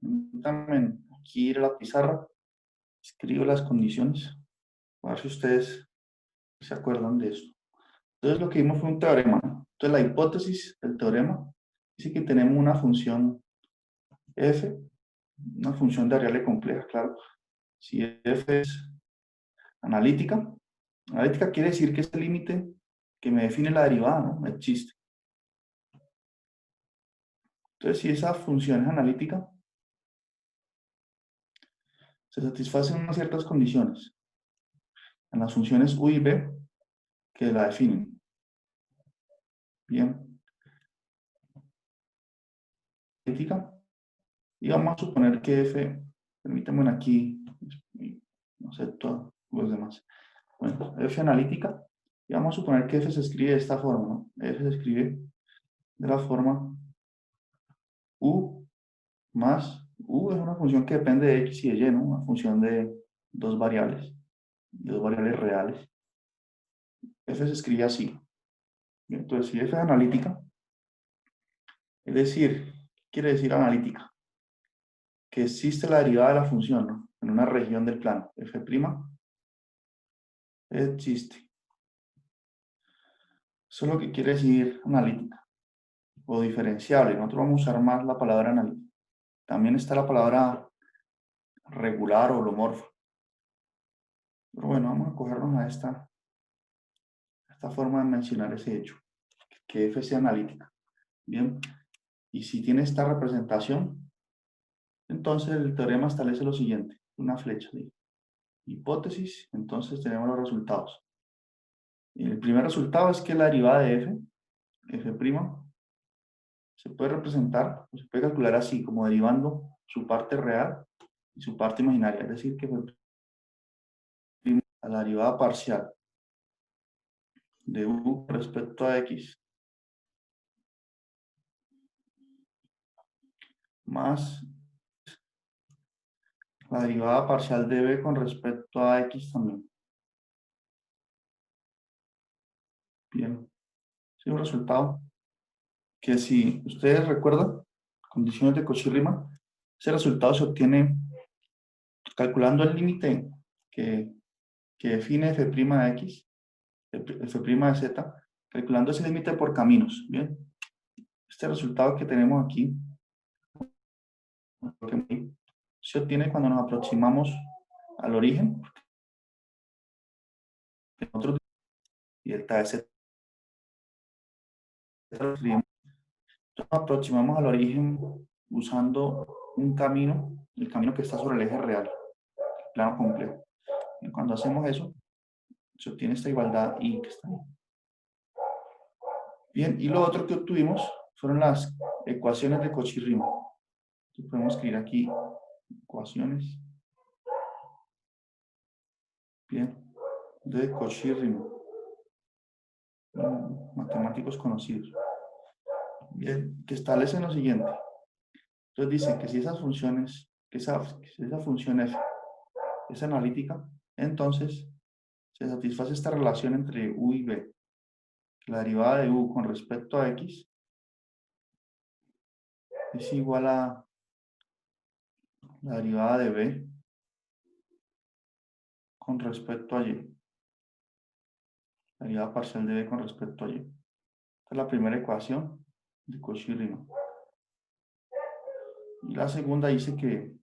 Permítanme aquí ir a la pizarra, escribo las condiciones, a ver si ustedes se acuerdan de esto. Entonces lo que vimos fue un teorema, ¿no? Entonces la hipótesis del teorema dice que tenemos una función f, una función de variable compleja, claro. Si f es analítica, analítica quiere decir que es el límite que me define la derivada, ¿no? Existe. Entonces si esa función es analítica, se satisfacen unas ciertas condiciones en las funciones u y b que la definen. Bien. Analítica. Y vamos a suponer que f, permítanme aquí, no sé, todos los demás. Bueno, f analítica. Y vamos a suponer que f se escribe de esta forma, ¿no? F se escribe de la forma u más, u es una función que depende de x y de y, ¿no? Una función de dos variables reales. F se escribe así. Entonces, si f es analítica, es decir, ¿qué quiere decir analítica? Que existe la derivada de la función, ¿no? En una región del plano. F' existe. Eso es lo que quiere decir analítica o diferenciable. Nosotros vamos a usar más la palabra analítica. También está la palabra regular o holomorfa. Pero bueno, vamos a cogernos a esta forma de mencionar ese hecho, que f sea analítica. Bien, y si tiene esta representación, entonces el teorema establece lo siguiente, una flecha de hipótesis, entonces tenemos los resultados. El primer resultado es que la derivada de f, f', se puede representar, o se puede calcular así, como derivando su parte real y su parte imaginaria, es decir, que a la derivada parcial de u respecto a x más la derivada parcial de b con respecto a x también. Bien, es un resultado que, si ustedes recuerdan, condiciones de Cauchy-Riemann, ese resultado se obtiene calculando el límite que define f' de x, f' de z, calculando ese límite por caminos. Bien, este resultado que tenemos aquí se obtiene cuando nos aproximamos al origen, y delta de z. Nos aproximamos al origen usando un camino, el camino que está sobre el eje real, plano complejo. Y cuando hacemos eso, se obtiene esta igualdad y que está ahí. Bien, y lo otro que obtuvimos fueron las ecuaciones de Cauchy-Riemann. Podemos escribir aquí ecuaciones, bien, de Cauchy-Riemann, matemáticos conocidos, bien, que establecen lo siguiente. Entonces dicen que si esas funciones, que si esa función f es analítica, entonces se satisface esta relación entre u y b. La derivada de u con respecto a x es igual a la derivada de b con respecto a y. La derivada parcial de b con respecto a y. Esta es la primera ecuación de Cauchy-Riemann. Y la segunda dice que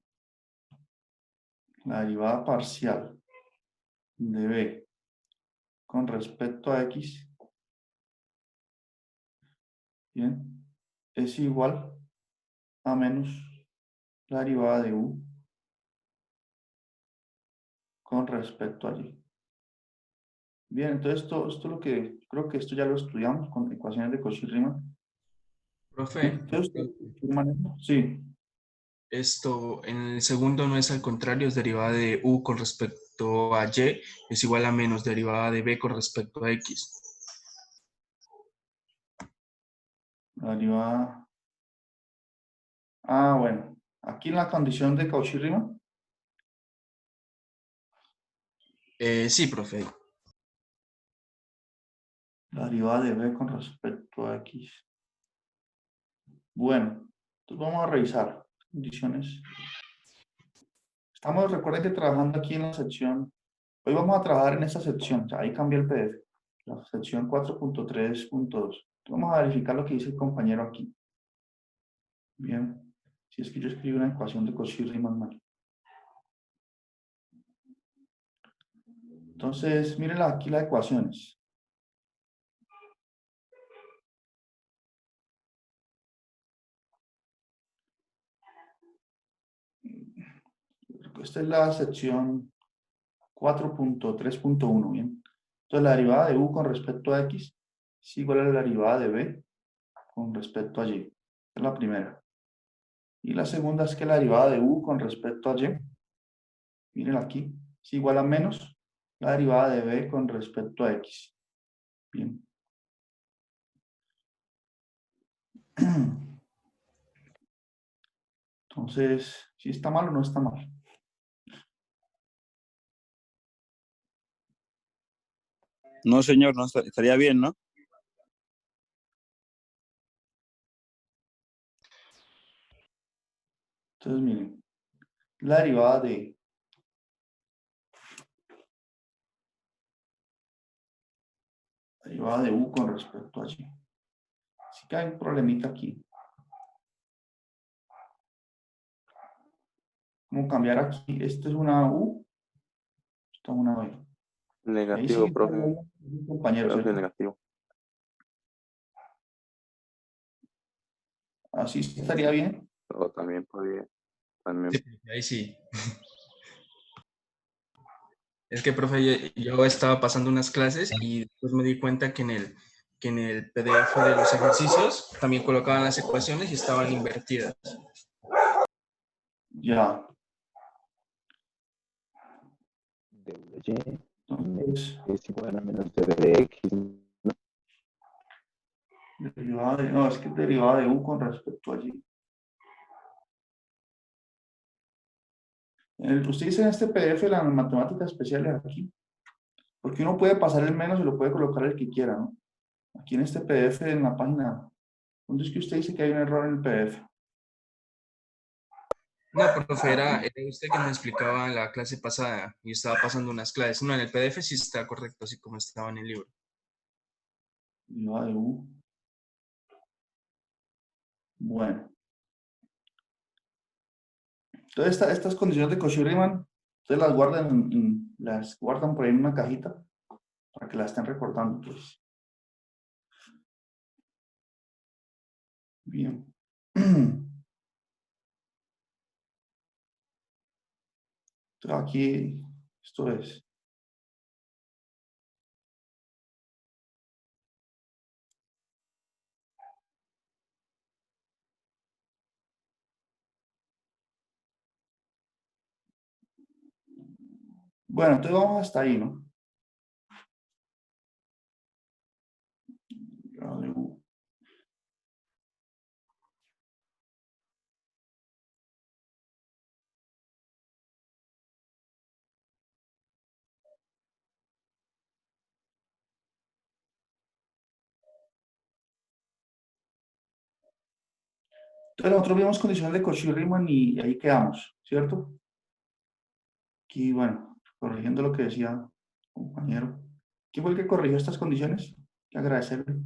la derivada parcial de b con respecto a x, bien, es igual a menos la derivada de u con respecto a y. Bien, entonces esto es lo que, creo que esto ya lo estudiamos con ecuaciones de Cauchy-Riemann. Profe, Entonces, ¿qué manejo? Sí, esto en el segundo no es al contrario, es derivada de u con respecto a y, es igual a menos derivada de b con respecto a x. la derivada. Ah, bueno, aquí en la condición de Cauchy-Riemann, Sí, profe. la derivada de b con respecto a x. Bueno, entonces vamos a revisar. condiciones. Estamos, recuerden que trabajando aquí en la sección, hoy vamos a trabajar en esta sección, o sea, ahí cambié el PDF, la sección 4.3.2. Vamos a verificar lo que dice el compañero aquí. Bien, si es que yo escribo una ecuación de Cauchy-Riemann mal. Entonces, miren aquí las ecuaciones. Esta es la sección 4.3.1, ¿bien? Entonces, la derivada de u con respecto a x es igual a la derivada de b con respecto a y. Esta es la primera. Y la segunda es que la derivada de u con respecto a y, miren aquí, es igual a menos la derivada de b con respecto a x. Bien. Entonces, ¿si está mal o no está mal? No, señor, no estaría bien, ¿no? Entonces, miren, la derivada de u con respecto a y. Así que hay un problemita aquí. ¿Cómo cambiar aquí? Esto es una u, esto es una b. Y ahí sí Negativo, está profe. hablando un compañero, Profe, ¿cierto? negativo. Así estaría bien. O también podría. También. Sí, ahí sí. Es que, profe, yo estaba pasando unas clases y después me di cuenta que en el PDF de los ejercicios también colocaban las ecuaciones y estaban invertidas. Ya. De y Entonces, es igual a menos de b de x. ¿No? derivada de, no, es que derivada de u con respecto a y. Usted dice en este PDF las matemáticas especiales aquí, porque uno puede pasar el menos y lo puede colocar el que quiera, ¿no? Aquí en este PDF, en la página, ¿dónde es que usted dice que hay un error en el PDF? No, profe, era usted que me explicaba en la clase pasada y estaba pasando unas clases. No, en el PDF sí está correcto, así como estaba en el libro. Derivada de u. Bueno. Entonces, estas condiciones de Cauchy-Riemann, ustedes las guardan por ahí en una cajita para que las estén recordando, pues. Bien. Entonces, aquí, esto es. Bueno, entonces vamos hasta ahí, ¿no? Derivada de u. Entonces, nosotros vimos condiciones de Cauchy-Riemann y ahí quedamos, ¿cierto? Aquí, bueno, corrigiendo lo que decía el compañero. ¿Quién fue el que corrigió estas condiciones? Hay que agradecerle.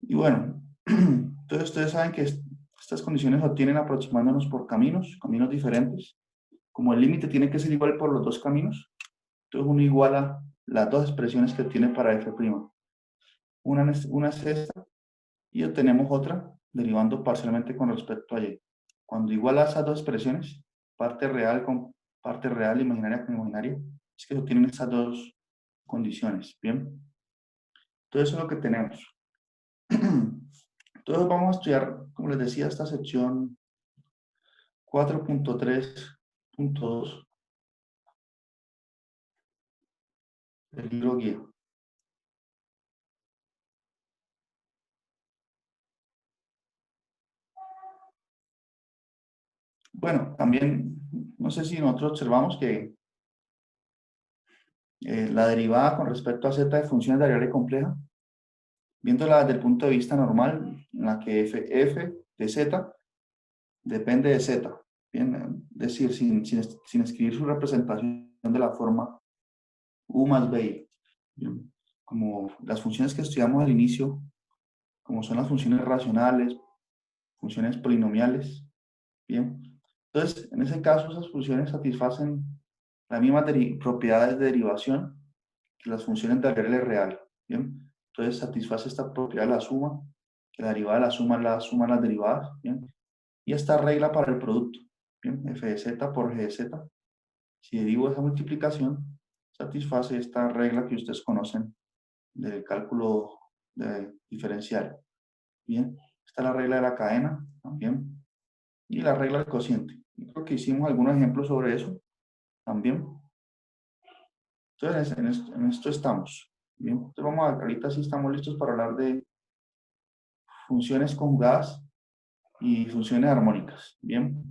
Y bueno, entonces ustedes saben que estas condiciones se obtienen aproximándonos por caminos diferentes. Como el límite tiene que ser igual por los dos caminos, entonces uno iguala las dos expresiones que obtiene para f'. Una es esta y obtenemos otra derivando parcialmente con respecto a y. Cuando iguala esas dos expresiones, parte real con parte real, imaginaria con imaginaria, es que se obtienen esas dos condiciones. Bien, entonces eso es lo que tenemos. Entonces vamos a estudiar, como les decía, esta sección 4.3.2 del libro guía. Bueno, también, no sé si nosotros observamos que la derivada con respecto a z de funciones de variable compleja, viéndola desde el punto de vista normal, en la que f de z depende de z. Bien, es decir, sin escribir su representación de la forma u más b. Bien, como las funciones que estudiamos al inicio, como son las funciones racionales, funciones polinomiales. Bien, entonces, en ese caso, esas funciones satisfacen las mismas propiedades de derivación que las funciones de Ariel real. Bien, entonces satisface esta propiedad de la suma, que la derivada de la suma de las derivadas. Bien, y esta regla para el producto. Bien, f de z por g de z. Si derivo esa multiplicación, satisface esta regla que ustedes conocen del cálculo diferencial. Bien, esta es la regla de la cadena también. Y la regla del cociente. Yo creo que hicimos algunos ejemplos sobre eso también. Entonces, en esto estamos. Bien, entonces vamos a, ahorita sí estamos listos para hablar de funciones conjugadas y funciones armónicas. Bien.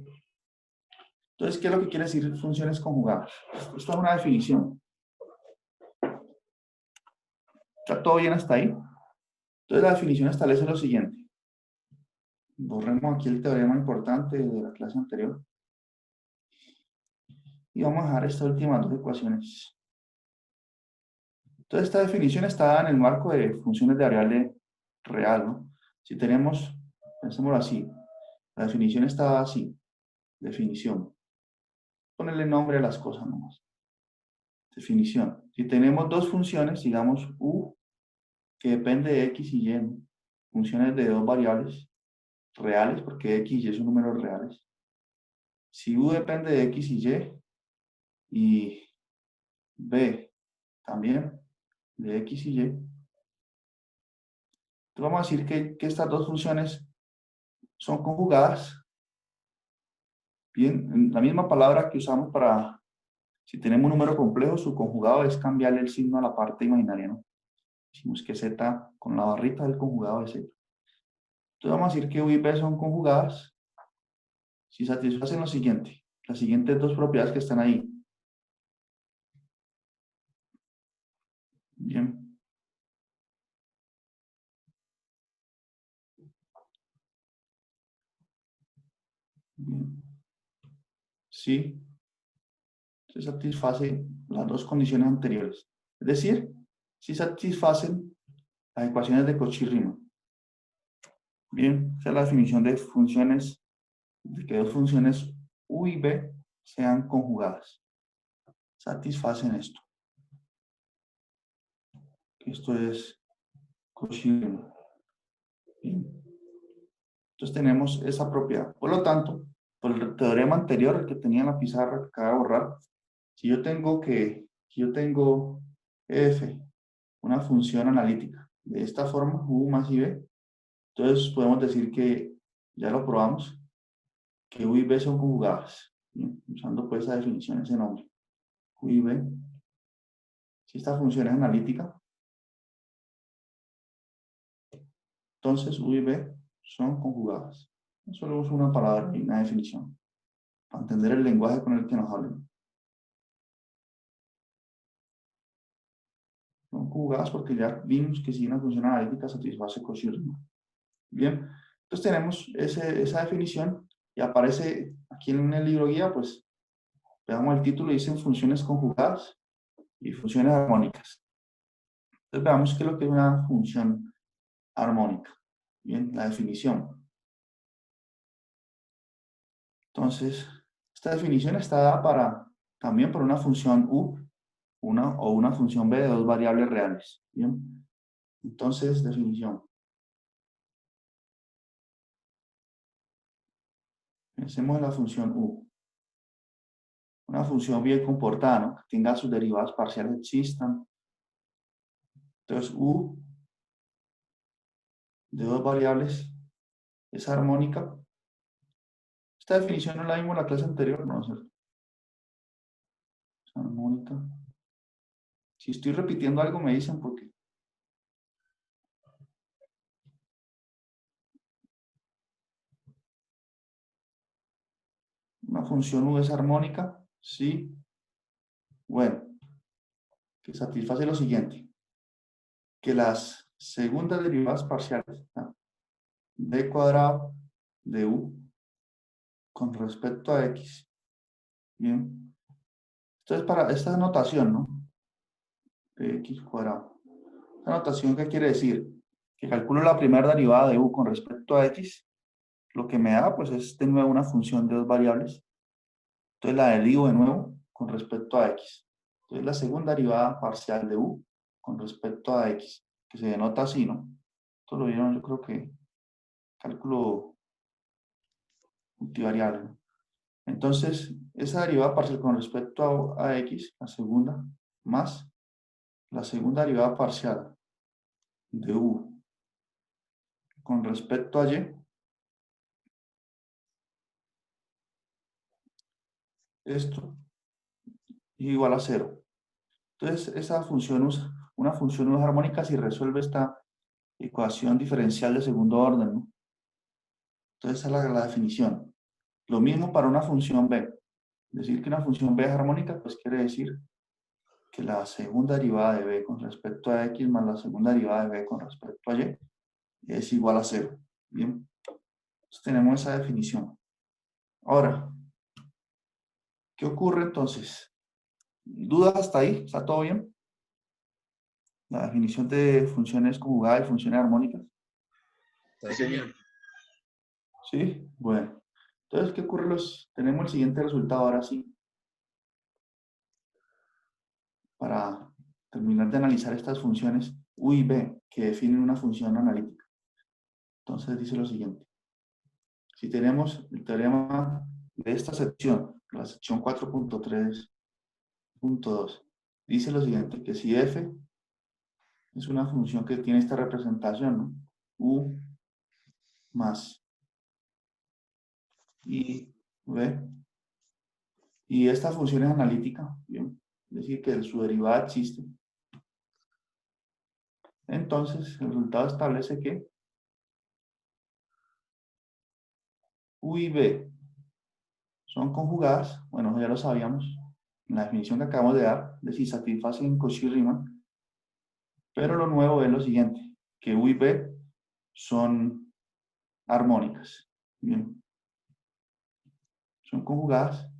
Entonces, ¿qué es lo que quiere decir funciones conjugadas? Esto es una definición. ¿Está todo bien hasta ahí? Entonces, la definición establece lo siguiente. Borremos aquí el teorema importante de la clase anterior. Y vamos a dejar estas últimas dos ecuaciones. Entonces, esta definición está dada en el marco de funciones de variable real, ¿no? Si tenemos, pensémoslo así, la definición está dada así, definición. Ponerle nombre a las cosas nomás. Definición. Si tenemos dos funciones, digamos u, que depende de x y y, ¿no? Funciones de dos variables reales, porque x y y son números reales. Si u depende de x y b también de x y, entonces vamos a decir que estas dos funciones son conjugadas. Bien, la misma palabra que usamos para, si tenemos un número complejo, su conjugado es cambiarle el signo a la parte imaginaria, ¿no? Decimos que z con la barrita del conjugado de z. Entonces vamos a decir que u y b son conjugadas si satisfacen lo siguiente, las siguientes dos propiedades que están ahí. Bien. Bien. Sí, se satisface las dos condiciones anteriores. Es decir, si satisfacen las ecuaciones de Cauchy-Riemann. Bien, esa es la definición de funciones, de que dos funciones u y b sean conjugadas. Satisfacen esto. Esto es Cauchy-Riemann. Bien. Entonces tenemos esa propiedad. Por lo tanto, por el teorema anterior, el que tenía en la pizarra que acaba de borrar, si yo tengo f, una función analítica de esta forma, u más i b, entonces podemos decir que, ya lo probamos, que u y b son conjugadas. Bien, usando pues esa definición, ese nombre. U y b. Si esta función es analítica, entonces u y b son conjugadas. Solo uso una palabra y una definición, para entender el lenguaje con el que nos hablan. Son conjugadas porque ya vimos que si una función analítica satisface Cauchy-Riemann. Bien, entonces tenemos esa definición y aparece aquí en el libro guía, pues veamos el título, dicen funciones conjugadas y funciones armónicas. Entonces veamos qué es lo que es una función armónica. Bien, la definición. Entonces, esta definición está dada también por una función u, o una función b de dos variables reales. Bien, entonces, definición. Pensemos en la función u. Una función bien comportada, ¿no? Que tenga sus derivadas parciales existan. Entonces, u de dos variables es armónica. Esta definición no la vimos en la clase anterior, ¿no? Es armónica. Si estoy repitiendo algo, me dicen por qué. Una función u es armónica, sí. Bueno, que satisface lo siguiente, que las segundas derivadas parciales, ¿no?, d cuadrado de u con respecto a X. Bien. Entonces, para esta notación, ¿no? De X cuadrado. Esta notación, ¿qué quiere decir? Que calculo la primera derivada de U con respecto a X. Lo que me da, pues, es de nuevo una función de dos variables. Entonces, la derivo de nuevo con respecto a X. Entonces, la segunda derivada parcial de U con respecto a X, que se denota así, ¿no? Esto lo vieron, yo creo que cálculo multivariable, ¿no? Entonces, esa derivada parcial con respecto a X, la segunda, más la segunda derivada parcial de U con respecto a Y, esto es igual a 0. Entonces, esa función usa una función U armónica si resuelve esta ecuación diferencial de segundo orden, ¿no? Entonces, esa es la definición. Lo mismo para una función B. Decir que una función B es armónica, pues quiere decir que la segunda derivada de B con respecto a X más la segunda derivada de B con respecto a Y es igual a 0. Bien, entonces tenemos esa definición. Ahora, ¿qué ocurre entonces? ¿Dudas hasta ahí? ¿Está todo bien? La definición de funciones conjugadas y funciones armónicas. Sí, señor. ¿Sí? Bueno. Entonces, ¿qué ocurre? Tenemos el siguiente resultado ahora sí. Para terminar de analizar estas funciones U y B que definen una función analítica. Entonces dice lo siguiente. Si tenemos el teorema de esta sección, la sección 4.3.2, dice lo siguiente, que si f es una función que tiene esta representación, ¿no? U más I, B, y esta función es analítica, ¿bien? Es decir, que su derivada existe. Entonces, el resultado establece que U y B son conjugadas, bueno, ya lo sabíamos, en la definición que acabamos de dar, de si satisfacen Cauchy-Riemann, pero lo nuevo es lo siguiente, que U y B son armónicas. Bien. Son conjugadas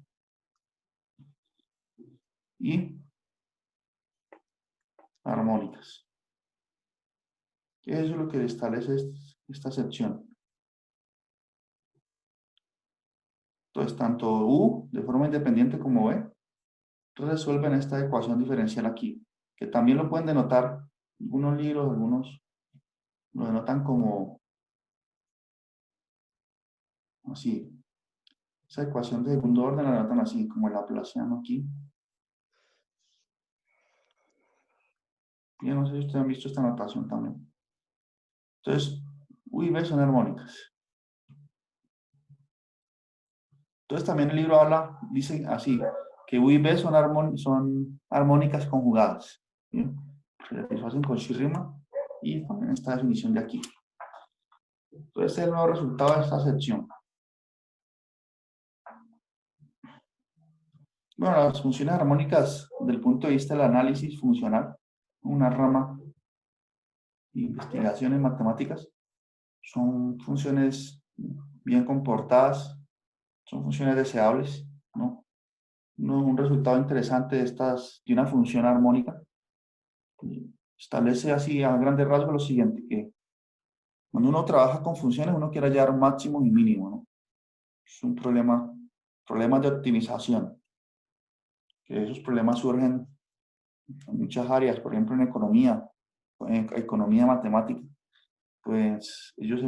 y armónicas. Eso es lo que establece esta sección. Entonces, tanto U de forma independiente como B resuelven esta ecuación diferencial aquí, que también lo pueden denotar algunos libros, algunos lo denotan como así. Esa ecuación de segundo orden la denotan así, como el laplaciano aquí. Yo no sé si ustedes han visto esta notación también. Entonces, U y B son armónicas. Entonces también el libro dice así, que U y B son armónicas conjugadas. ¿Sí? Se satisfacen con Cauchy-Riemann y también esta definición de aquí. Entonces este es el nuevo resultado de esta sección. Bueno, las funciones armónicas, desde el punto de vista del análisis funcional, una rama de investigaciones matemáticas, son funciones bien comportadas, son funciones deseables, ¿no? Un resultado interesante de una función armónica establece así a grandes rasgos lo siguiente, que cuando uno trabaja con funciones uno quiere hallar máximo y mínimo, ¿no? Es un problemas de optimización, que esos problemas surgen en muchas áreas, por ejemplo en economía matemática, pues ellos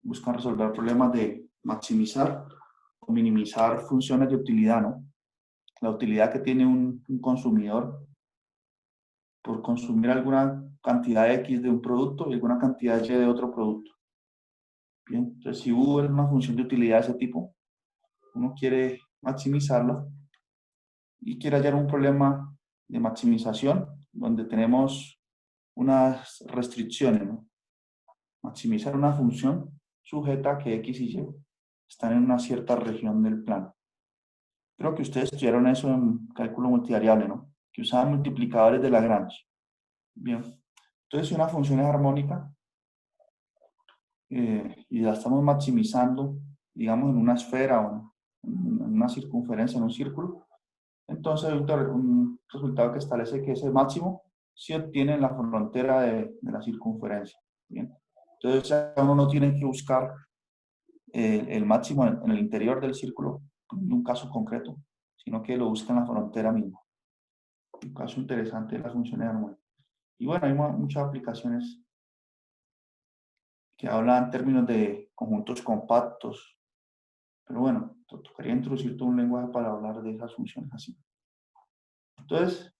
buscan resolver problemas de maximizar o minimizar funciones de utilidad, ¿no? La utilidad que tiene un consumidor por consumir alguna cantidad X de un producto y alguna cantidad Y de otro producto. Bien, entonces si U es una función de utilidad de ese tipo, uno quiere maximizarla y quiere hallar un problema de maximización donde tenemos unas restricciones, ¿no? Maximizar una función sujeta a que X y Y están en una cierta región del plano. Creo que ustedes estudiaron eso en cálculo multivariable, ¿no? Que usaban multiplicadores de Lagrange. Bien, entonces si una función es armónica y la estamos maximizando digamos, en una esfera o en una circunferencia, en un círculo, entonces hay un resultado que establece que ese máximo se obtiene en la frontera de la circunferencia. ¿Bien? Entonces uno no tiene que buscar el máximo en el interior del círculo, en un caso concreto, sino que lo busca en la frontera misma. Un caso interesante de las funciones armónicas. Y bueno, hay muchas aplicaciones que hablan en términos de conjuntos compactos, pero bueno, tocaría introducir todo un lenguaje para hablar de esas funciones así. Entonces,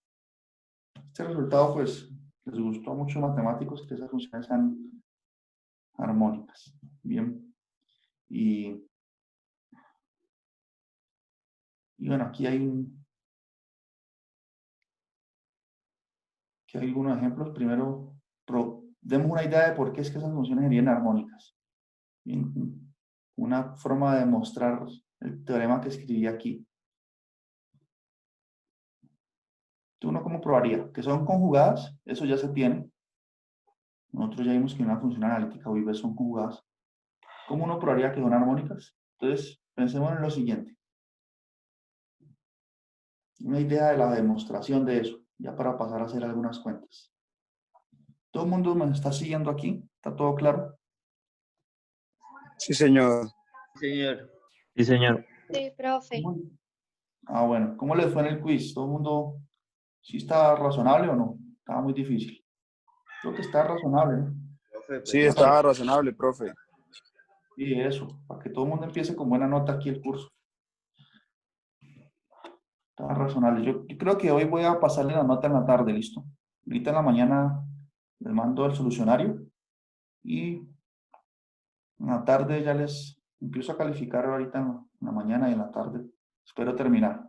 este resultado pues les gustó a muchos matemáticos que esas funciones sean armónicas. Bien, y bueno, aquí hay algunos ejemplos. Primero, demos una idea de por qué es que esas funciones serían armónicas. Bien, una forma de demostrar el teorema que escribí aquí. ¿Uno cómo probaría? Que son conjugadas, eso ya se tiene. Nosotros ya vimos que una función analítica o IV son conjugadas. ¿Cómo uno probaría que son armónicas? Entonces, pensemos en lo siguiente. Una idea de la demostración de eso, ya para pasar a hacer algunas cuentas. ¿Todo el mundo me está siguiendo aquí? ¿Está todo claro? Sí, señor. Señor. Sí, señor. Sí, profe. Bueno, ¿cómo les fue en el quiz? ¿Todo el mundo sí está razonable o no? Estaba muy difícil. Creo que está razonable, ¿no? Profe, Sí, estaba razonable, profe. Y eso, para que todo el mundo empiece con buena nota aquí el curso. Está razonable. Yo creo que hoy voy a pasarle la nota en la tarde, ¿listo? Ahorita en la mañana les mando el solucionario y en la tarde ya les empiezo a calificar ahorita en la mañana y en la tarde. Espero terminar.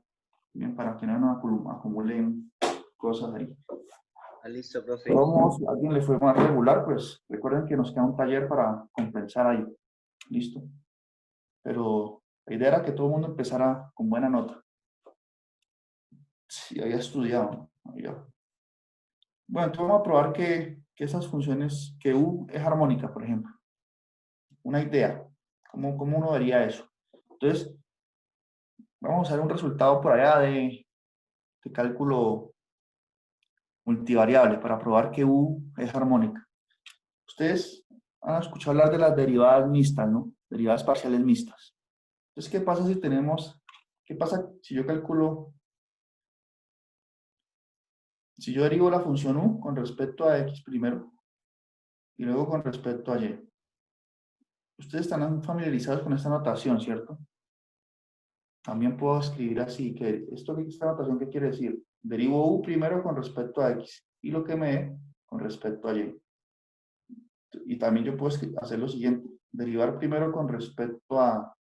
Bien, para que no nos acumulen cosas ahí. Listo, profe. Todos, si a alguien le fue más regular, pues recuerden que nos queda un taller para compensar ahí. Listo. Pero la idea era que todo el mundo empezara con buena nota. Si había estudiado, ¿no? Bueno, entonces vamos a probar que esas funciones, que U es armónica, por ejemplo. Una idea. ¿Cómo uno vería eso? Entonces, vamos a hacer un resultado por allá de cálculo multivariable para probar que U es armónica. Ustedes han escuchado hablar de las derivadas mixtas, ¿no? Derivadas parciales mixtas. Entonces, ¿qué pasa si tenemos, qué pasa si yo calculo, si yo derivo la función U con respecto a X primero y luego con respecto a Y? Ustedes están familiarizados con esta notación, ¿cierto? También puedo escribir así, que esta notación, ¿qué quiere decir? Derivo U primero con respecto a X y lo que me dé con respecto a Y. Y también yo puedo hacer lo siguiente, derivar primero con respecto a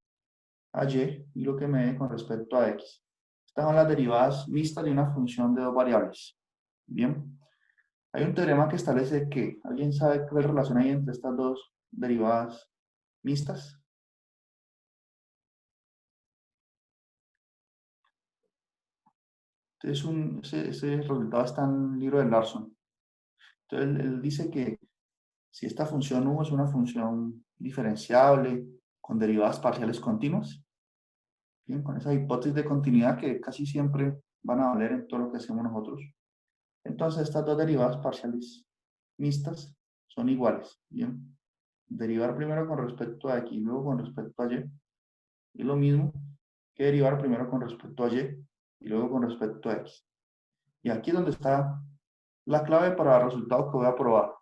Y y lo que me dé con respecto a X. Estas son las derivadas mixtas de una función de dos variables. Bien. Hay un teorema que establece que, ¿alguien sabe qué relación hay entre estas dos derivadas mixtas? Entonces, ese resultado está en el libro de Larson. Entonces, él dice que si esta función U es una función diferenciable con derivadas parciales continuas, bien, con esa hipótesis de continuidad que casi siempre van a valer en todo lo que hacemos nosotros, entonces estas dos derivadas parciales mixtas son iguales. Bien, derivar primero con respecto a X y luego con respecto a Y, y lo mismo que derivar primero con respecto a Y y luego con respecto a X. Y aquí es donde está la clave para el resultado que voy a probar.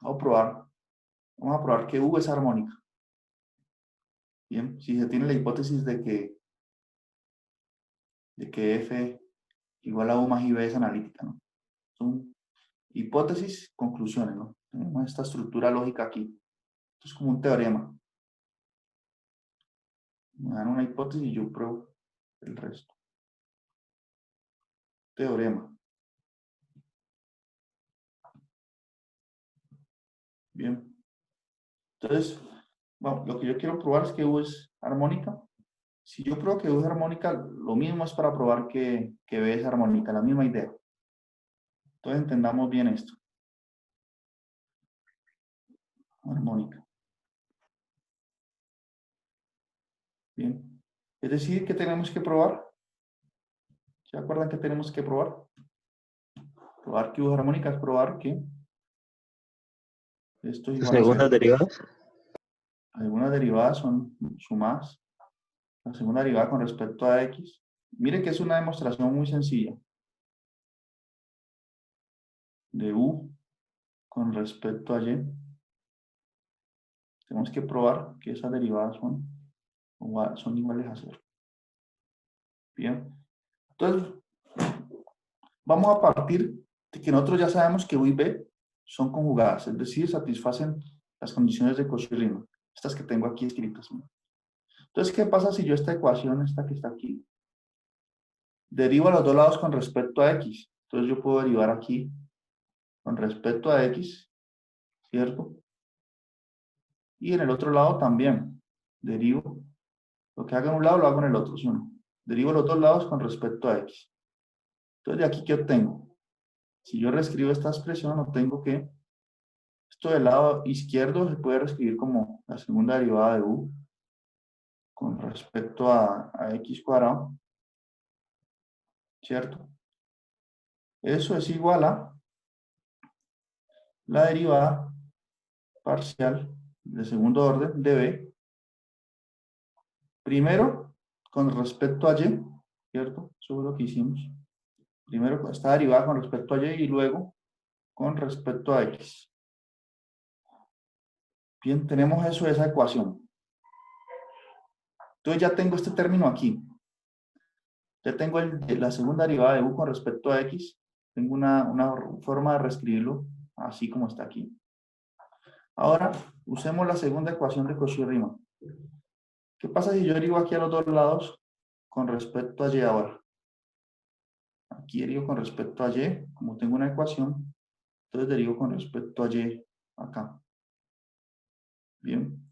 Vamos a probar que U es armónica. Bien, si se tiene la hipótesis de que F igual a U más IB es analítica, ¿no? Son hipótesis, conclusiones, ¿no? Tenemos esta estructura lógica aquí. Esto es como un teorema. Me dan una hipótesis y yo pruebo el resto. Teorema. Bien. Entonces, bueno, lo que yo quiero probar es que U es armónica. Si yo pruebo que U es armónica, lo mismo es para probar que B es armónica, la misma idea. Entonces entendamos bien esto. Armónica. Bien. Es decir, ¿qué tenemos que probar? ¿Se acuerdan que tenemos que probar? Probar que U armónica es probar que esto es igual a Segundas 0. derivadas. Algunas derivadas son sumadas. La segunda derivada con respecto a X. Mire que es una demostración muy sencilla. De U con respecto a Y. Tenemos que probar que esas derivadas son iguales a 0. Bien. Entonces, vamos a partir de que nosotros ya sabemos que U y B son conjugadas, es decir, satisfacen las condiciones de Cauchy y Riemann. Estas que tengo aquí escritas, ¿no? Entonces, ¿qué pasa si yo esta ecuación, esta que está aquí, derivo a los dos lados con respecto a X? Entonces yo puedo derivar aquí con respecto a X, ¿cierto? Y en el otro lado también. Derivo. Lo que haga en un lado lo hago en el otro, ¿sí o no? Derivo los dos lados con respecto a X. Entonces, ¿de aquí qué obtengo? Si yo reescribo esta expresión, obtengo que esto del lado izquierdo se puede reescribir como la segunda derivada de U con respecto a X cuadrado, ¿cierto? Eso es igual a la derivada parcial de segundo orden de B, primero con respecto a Y, ¿cierto? Eso es lo que hicimos. Primero está derivada con respecto a Y y luego con respecto a X. Bien, tenemos eso de esa ecuación. Entonces ya tengo este término aquí. Ya tengo la segunda derivada de U con respecto a X. Tengo una forma de reescribirlo así como está aquí. Ahora, usemos la segunda ecuación de Cauchy-Riemann. ¿Qué pasa si yo derivo aquí a los dos lados con respecto a Y ahora? Aquí derivo con respecto a Y, como tengo una ecuación, entonces derivo con respecto a Y acá. Bien.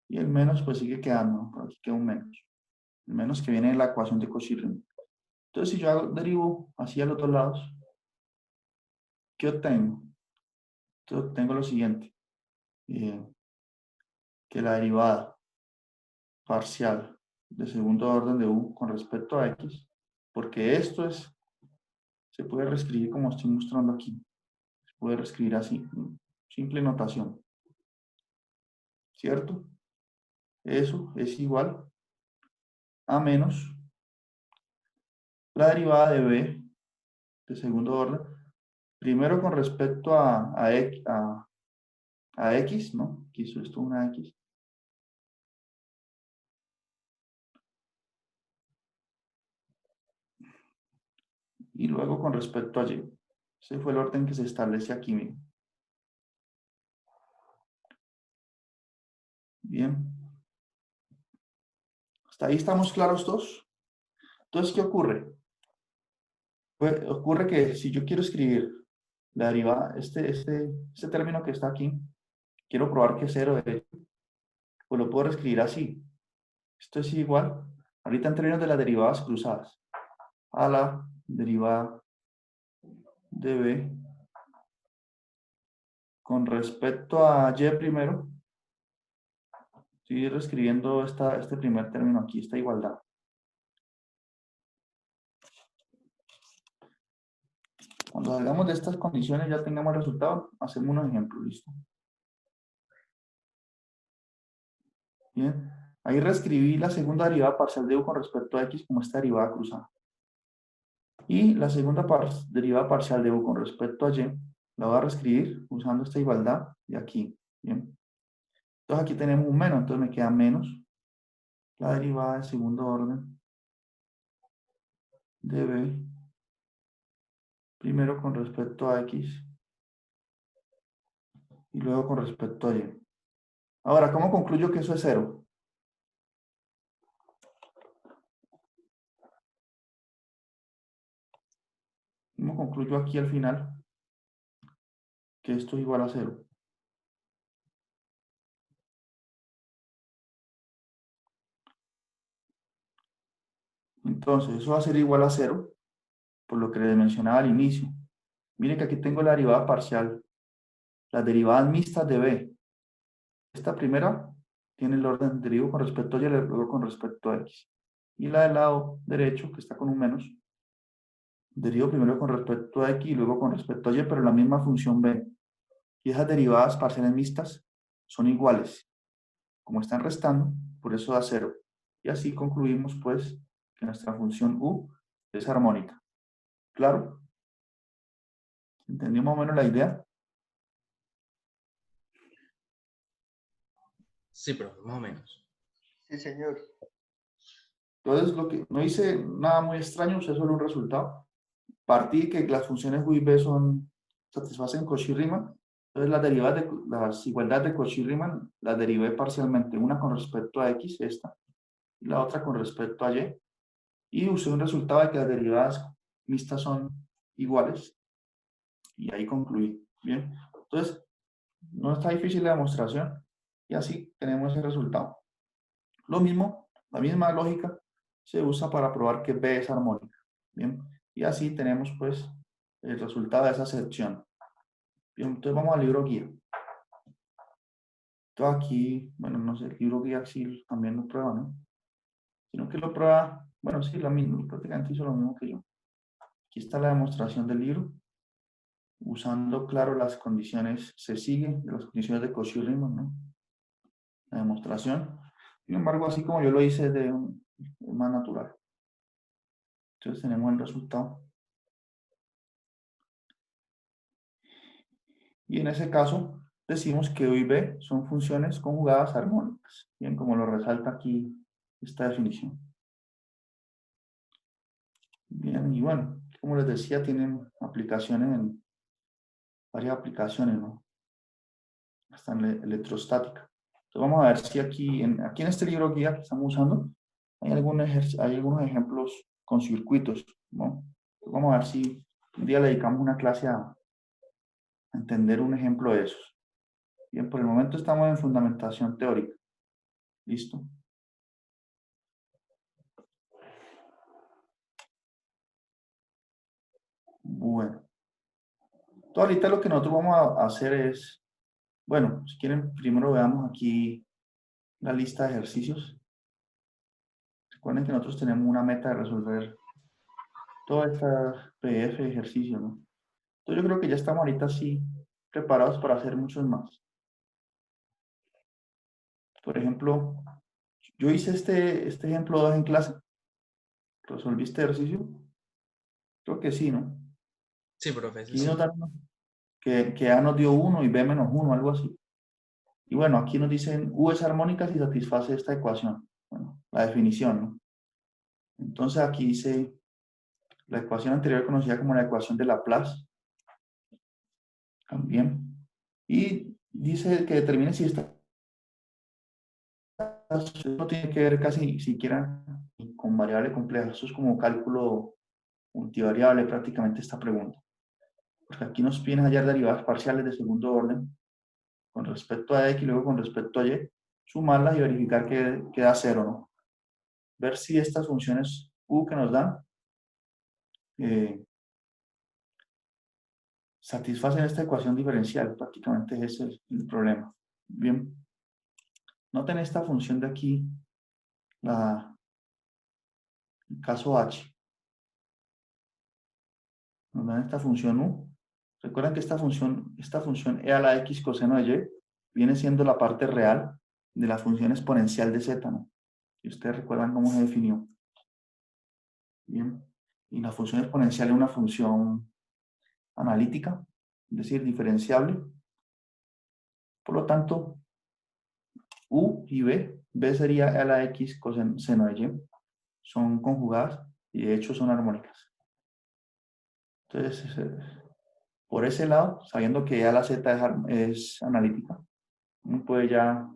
Y el menos pues sigue quedando, ¿no? Por aquí queda un menos. El menos que viene de la ecuación de Cauchy-Riemann. Entonces, si yo derivo así a los dos lados, ¿qué obtengo? Entonces, obtengo lo siguiente. Que la derivada parcial de segundo orden de U con respecto a X, porque esto se puede reescribir como estoy mostrando aquí. Se puede reescribir así, simple notación. ¿Cierto? Eso es igual a menos la derivada de B de segundo orden, primero con respecto a X, ¿no? Aquí hizo esto una X. Y luego con respecto a Y. Ese fue el orden que se establece aquí mismo. Bien. ¿Hasta ahí estamos claros todos? Entonces, ¿qué ocurre? Pues, ocurre que si yo quiero escribir la derivada, este término que está aquí, quiero probar que es 0 de hecho, pues lo puedo reescribir así. Esto es igual, ahorita en términos de las derivadas cruzadas, a la derivada de B con respecto a Y primero. Estoy reescribiendo este primer término aquí, esta igualdad. Cuando salgamos de estas condiciones ya tengamos el resultado, hacemos unos ejemplos, ¿listo? Bien, ahí reescribí la segunda derivada parcial de U con respecto a X como esta derivada cruzada. Y la segunda derivada parcial de U con respecto a Y la voy a reescribir usando esta igualdad de aquí. Bien. Entonces aquí tenemos un menos, entonces me queda menos la derivada de segundo orden de B, primero con respecto a X y luego con respecto a Y. Ahora, ¿cómo concluyo que eso es 0? ¿Cómo concluyo aquí al final que esto es igual a 0? Entonces, eso va a ser igual a 0, por lo que les mencionaba al inicio. Miren que aquí tengo la derivada parcial, las derivadas mixtas de B. Esta primera tiene el orden derivo con respecto a y, luego con respecto a x. Y la del lado derecho, que está con un menos, derivo primero con respecto a x y luego con respecto a y, pero la misma función b. Y esas derivadas parciales mixtas son iguales. Como están restando, por eso da 0. Y así concluimos, pues, que nuestra función u es armónica. ¿Claro? ¿Entendió más o menos la idea? Sí, profe, más o menos. Sí, señor. Entonces, lo que no hice nada muy extraño, usé solo un resultado. Partí que las funciones u y b satisfacen Cauchy-Riemann. Entonces, las igualdades de Cauchy-Riemann las derivé parcialmente, una con respecto a x, esta, y la otra con respecto a y. Y usé un resultado de que las derivadas mixtas son iguales. Y ahí concluí. Bien. Entonces, no está difícil la demostración. Y así tenemos ese resultado. Lo mismo, la misma lógica se usa para probar que B es armónica. Bien. Y así tenemos pues el resultado de esa sección. Bien, entonces vamos al libro guía. Entonces aquí, bueno, no sé, el libro guía sí también lo prueba, ¿no? Sino que lo prueba, bueno, sí, la misma, prácticamente hizo lo mismo que yo. Aquí está la demostración del libro. Usando, claro, las condiciones, se sigue de las condiciones de Cauchy-Riemann, ¿no? La demostración. Sin embargo, así como yo lo hice, es más natural. Entonces tenemos el resultado. Y en ese caso, decimos que U y B son funciones conjugadas armónicas. Bien, como lo resalta aquí esta definición. Bien, y bueno, como les decía, tienen aplicaciones varias aplicaciones, ¿no? Hasta en electrostática. Entonces vamos a ver si aquí en este libro guía que estamos usando, hay algunos ejemplos con circuitos, ¿no? Entonces vamos a ver si un día le dedicamos una clase a entender un ejemplo de esos. Bien, por el momento estamos en fundamentación teórica. ¿Listo? Bueno. Entonces, ahorita lo que nosotros vamos a hacer es, bueno, si quieren, primero veamos aquí la lista de ejercicios. Recuerden que nosotros tenemos una meta de resolver toda esta PDF de ejercicios, ¿no? Entonces yo creo que ya estamos ahorita sí preparados para hacer muchos más. Por ejemplo, yo hice este ejemplo 2 en clase. ¿Resolví este ejercicio? Creo que sí, ¿no? Sí, profe, Aquí sí. nos dan que A nos dio 1 y B menos 1, algo así. Y bueno, aquí nos dicen U es armónica si satisface esta ecuación. Bueno, la definición, ¿no? Entonces aquí dice la ecuación anterior conocida como la ecuación de Laplace. También. Y dice que determine si esta no tiene que ver casi siquiera con variable compleja. Esto es como cálculo multivariable prácticamente esta pregunta. Porque aquí nos piden hallar derivadas parciales de segundo orden con respecto a x y luego con respecto a y, sumarlas y verificar que da cero, ¿no? Ver si estas funciones u que nos dan satisfacen esta ecuación diferencial. Prácticamente ese es el problema. Bien. Noten esta función de aquí, el caso h. Nos dan esta función u. Recuerden que esta función e a la x coseno de y viene siendo la parte real de la función exponencial de z, ¿no? Y ustedes recuerdan cómo se definió. Bien. Y la función exponencial es una función analítica, es decir, diferenciable. Por lo tanto, u y b sería e a la x coseno de y, son conjugadas y de hecho son armónicas. Entonces, por ese lado, sabiendo que e a la z es analítica, uno puede ya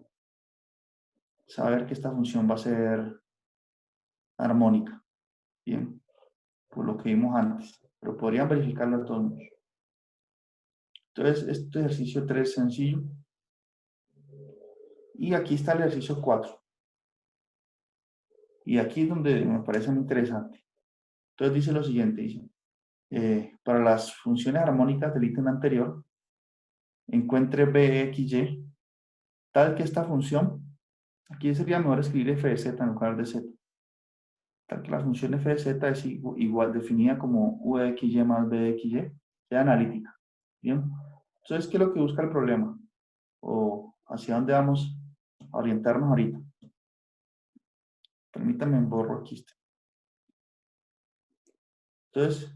saber que esta función va a ser armónica. Bien, por lo que vimos antes, pero podrían verificarlo a todos. Entonces, este ejercicio 3 es sencillo. Y aquí está el ejercicio 4. Y aquí es donde me parece muy interesante. Entonces dice lo siguiente, dice, para las funciones armónicas del ítem anterior, encuentre b, x, y, tal que esta función Aquí sería mejor escribir f de z en lugar de z. Tal que la función f de z es igual definida como u de xy más b de xy, sea analítica. Bien. Entonces, ¿qué es lo que busca el problema? O hacia dónde vamos a orientarnos ahorita. Permítanme, borro aquí este. Entonces,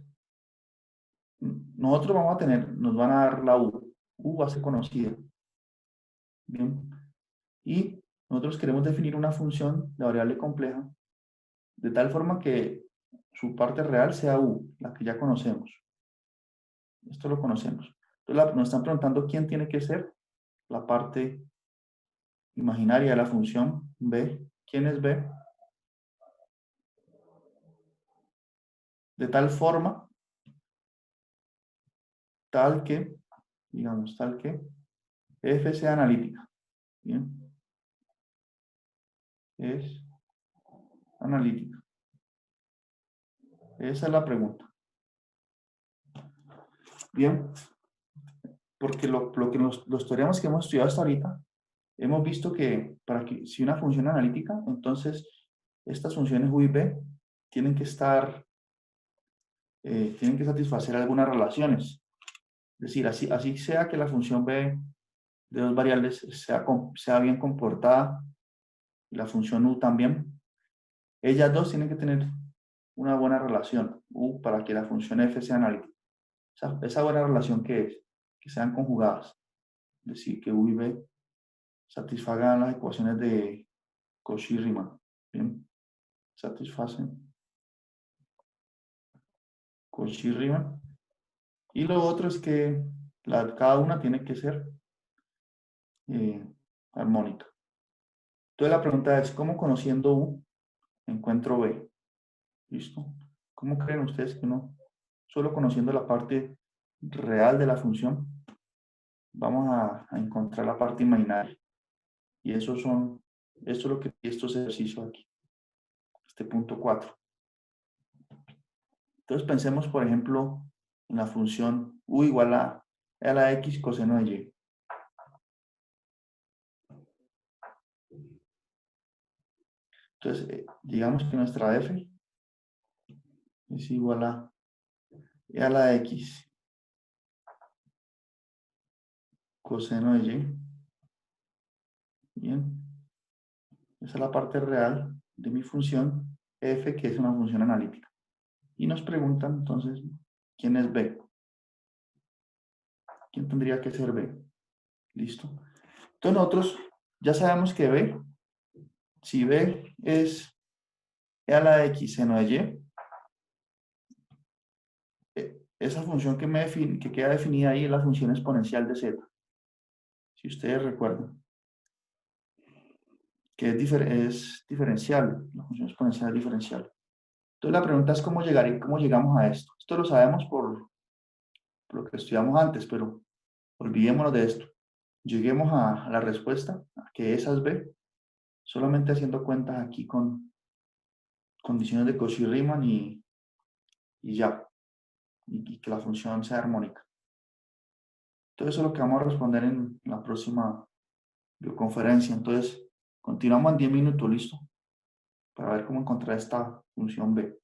nosotros vamos a tener, nos van a dar la u. U va a ser conocida. Bien. Y nosotros queremos definir una función de variable compleja de tal forma que su parte real sea u, la que ya conocemos. Esto lo conocemos. Entonces nos están preguntando quién tiene que ser la parte imaginaria de la función b. ¿Quién es b? De tal forma, tal que, digamos, tal que f sea analítica. Bien. Es analítica. Esa es la pregunta. Bien. Porque los teoremas que hemos estudiado hasta ahorita, hemos visto que para que si una función analítica, entonces estas funciones u y b tienen que estar, tienen que satisfacer algunas relaciones. Es decir, así sea que la función b de dos variables sea bien comportada y la función u también, ellas dos tienen que tener una buena relación u para que la función f sea analítica. Esa buena relación que es, que sean conjugadas. Es decir, que u y b satisfagan las ecuaciones de Cauchy-Riemann. Bien, satisfacen Cauchy-Riemann. Y lo otro es que cada una tiene que ser armónica. Entonces la pregunta es, ¿cómo conociendo U encuentro B? ¿Listo? ¿Cómo creen ustedes que no? Solo conociendo la parte real de la función, vamos a encontrar la parte imaginaria. Y esto es lo que estos ejercicios aquí. Este punto 4. Entonces pensemos, por ejemplo, en la función u igual a la x coseno de y. Entonces, digamos que nuestra f es igual a la x coseno de y. Bien. Esa es la parte real de mi función f, que es una función analítica. Y nos preguntan, entonces, ¿quién es b? ¿Quién tendría que ser b? ¿Listo? Entonces nosotros ya sabemos que b, si b es a la x seno de y, esa función que queda definida ahí es la función exponencial de z. Si ustedes recuerdan. Que es diferenciable, la función exponencial es diferenciable. Entonces la pregunta es cómo llegamos a esto. Esto lo sabemos por lo que estudiamos antes, pero olvidémonos de esto. Lleguemos a la respuesta, que esa es b, solamente haciendo cuentas aquí con condiciones de Cauchy-Riemann y ya, y que la función sea armónica. Entonces eso es lo que vamos a responder en la próxima videoconferencia. Entonces continuamos en 10 minutos, ¿listo? Para ver cómo encontrar esta función b.